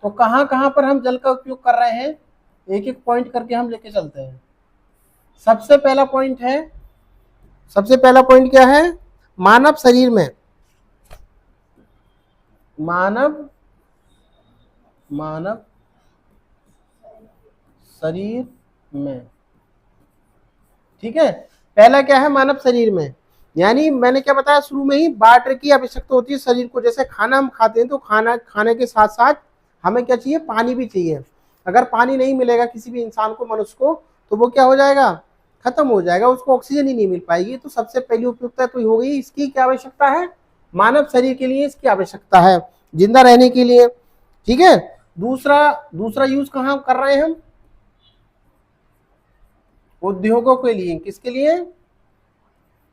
तो कहाँ कहाँ पर हम जल का उपयोग कर रहे हैं, एक एक पॉइंट करके हम लेके चलते हैं। सबसे पहला पॉइंट क्या है, मानव शरीर में, मानव शरीर में, ठीक है। पहला क्या है, मानव शरीर में, यानी मैंने क्या बताया शुरू में ही, वाटर की आवश्यकता होती है शरीर को। जैसे खाना हम खाते हैं तो खाने के साथ साथ हमें क्या चाहिए, पानी भी चाहिए। अगर पानी नहीं मिलेगा किसी भी इंसान को, मनुष्य को, तो वो क्या हो जाएगा, खत्म हो जाएगा, उसको ऑक्सीजन ही नहीं मिल पाएगी। तो सबसे पहली उपयुक्तता तो हो गई, इसकी क्या आवश्यकता है, मानव शरीर के लिए इसकी आवश्यकता है जिंदा रहने के लिए, ठीक है। दूसरा यूज कहाँ कर रहे हैं हम, उद्योगों के लिए। किसके लिए,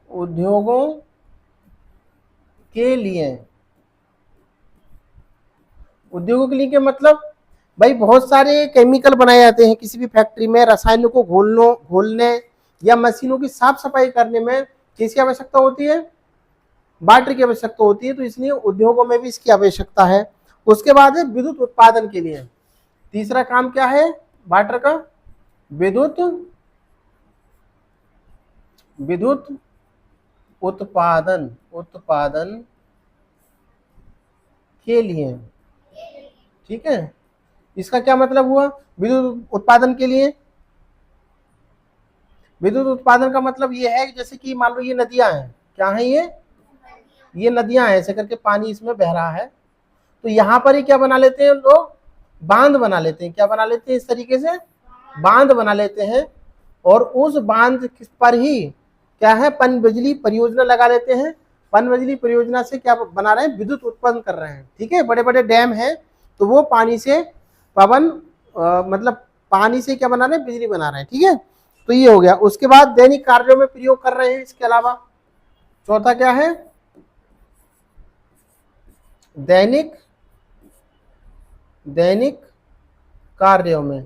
उद्योगों के लिए। उद्योगों के लिए क्या मतलब, भाई बहुत सारे केमिकल बनाए जाते हैं किसी भी फैक्ट्री में, रसायनों को घोलने या मशीनों की साफ सफाई करने में किसकी आवश्यकता होती है, वाटर की आवश्यकता होती है। तो इसलिए उद्योगों में भी इसकी आवश्यकता है। उसके बाद है विद्युत उत्पादन के लिए। तीसरा काम क्या है वाटर का, विद्युत उत्पादन के लिए, ठीक है। इसका क्या मतलब हुआ, विद्युत उत्पादन के लिए। विद्युत उत्पादन का मतलब ये है कि जैसे कि मान लो ये नदियां हैं, क्या है ये नदियां हैं, ऐसे करके पानी इसमें बह रहा है। तो यहाँ पर ही क्या बना लेते हैं लोग, बांध बना लेते हैं। क्या बना लेते हैं, इस तरीके से बांध बना लेते हैं। और उस बांध पर ही क्या है, पन बिजली परियोजना लगा लेते हैं। पन बिजली परियोजना से क्या बना रहे हैं, विद्युत उत्पन्न कर रहे हैं, ठीक है। बड़े बड़े डैम हैं तो वो पानी से मतलब पानी से क्या बना रहे हैं, बिजली बना रहे हैं, ठीक है। तो ये हो गया। उसके बाद दैनिक कार्यों में प्रयोग कर रहे हैं। इसके अलावा चौथा क्या है, दैनिक कार्यों में।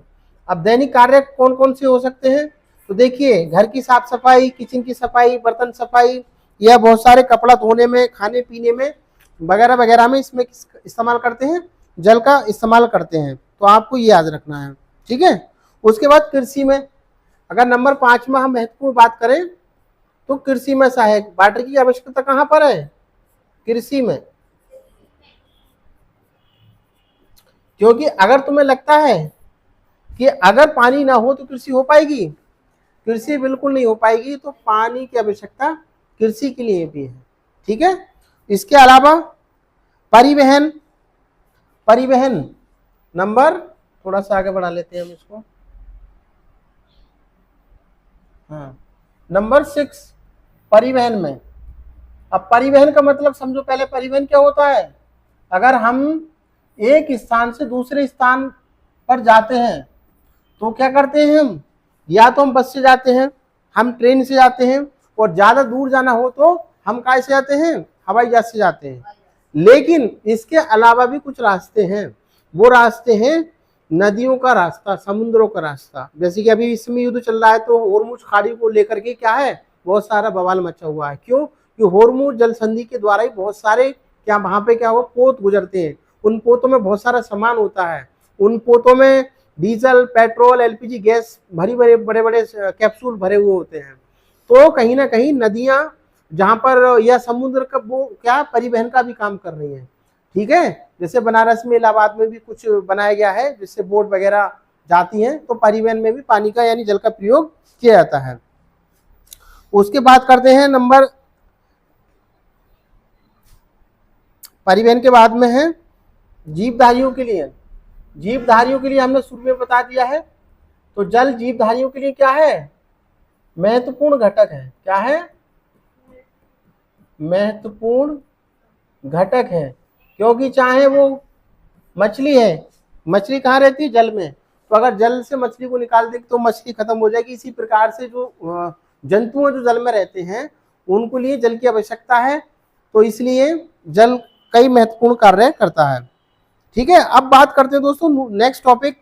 अब दैनिक कार्य कौन कौन से हो सकते हैं, तो देखिए घर की साफ सफाई, किचन की सफाई, बर्तन सफाई, या बहुत सारे कपड़ा धोने में, खाने पीने में वगैरह वगैरह में इसमें इस्तेमाल करते हैं, जल का इस्तेमाल करते हैं। तो आपको ये याद रखना है, ठीक है। उसके बाद कृषि में, अगर नंबर 5 में हम महत्वपूर्ण बात करें तो कृषि में सहायक, वाटर की आवश्यकता कहां पर है, कृषि में। क्योंकि अगर तुम्हें लगता है कि अगर पानी ना हो तो कृषि हो पाएगी, कृषि बिल्कुल नहीं हो पाएगी। तो पानी की आवश्यकता कृषि के लिए भी है, ठीक है। इसके अलावा परिवहन नंबर, थोड़ा सा आगे बढ़ा लेते हैं हम इसको, हाँ नंबर 6 परिवहन में। अब परिवहन का मतलब समझो पहले, परिवहन क्या होता है, अगर हम एक स्थान से दूसरे स्थान पर जाते हैं तो क्या करते हैं हम, या तो हम बस से जाते हैं, हम ट्रेन से जाते हैं, और ज्यादा दूर जाना हो तो हम काय से जाते हैं, हवाई जहाज से जाते हैं। लेकिन इसके अलावा भी कुछ रास्ते हैं, वो रास्ते हैं नदियों का रास्ता, समुद्रों का रास्ता। जैसे कि अभी इसमें युद्ध चल रहा है तो होर्मुज खाड़ी को लेकर के क्या है, बहुत सारा बवाल मचा हुआ है। क्यों, कि होर्मुज जल संधि के द्वारा ही बहुत सारे क्या वहां पे क्या हुआ, पोत गुजरते हैं। उन पोतों में बहुत सारा सामान होता है, उन पोतों में डीजल, पेट्रोल, एलपीजी गैस भरी बड़े बड़े कैप्सूल भरे हुए होते हैं। तो कहीं ना कहीं नदियां जहां पर, या समुद्र का वो क्या परिवहन का भी काम कर रही है, ठीक है। जैसे बनारस में, इलाहाबाद में भी कुछ बनाया गया है जिससे बोट वगैरह जाती हैं, तो परिवहन में भी पानी का यानी जल का प्रयोग किया जाता है। उसके बाद करते हैं नंबर, परिवहन के बाद में है जीवधारियों के लिए। जीवधारियों के लिए हमने शुरू में बता दिया है। तो जल जीवधारियों के लिए क्या है, महत्वपूर्ण घटक है। क्या है, महत्वपूर्ण घटक है। क्योंकि चाहे वो मछली है, मछली कहाँ रहती है, जल में। तो अगर जल से मछली को निकाल दें तो मछली खत्म हो जाएगी। इसी प्रकार से जो जंतु जो जल में रहते हैं उनको लिए जल की आवश्यकता है। तो इसलिए जल कई महत्वपूर्ण कार्य करता है, ठीक है। अब बात करते हैं दोस्तों नेक्स्ट टॉपिक,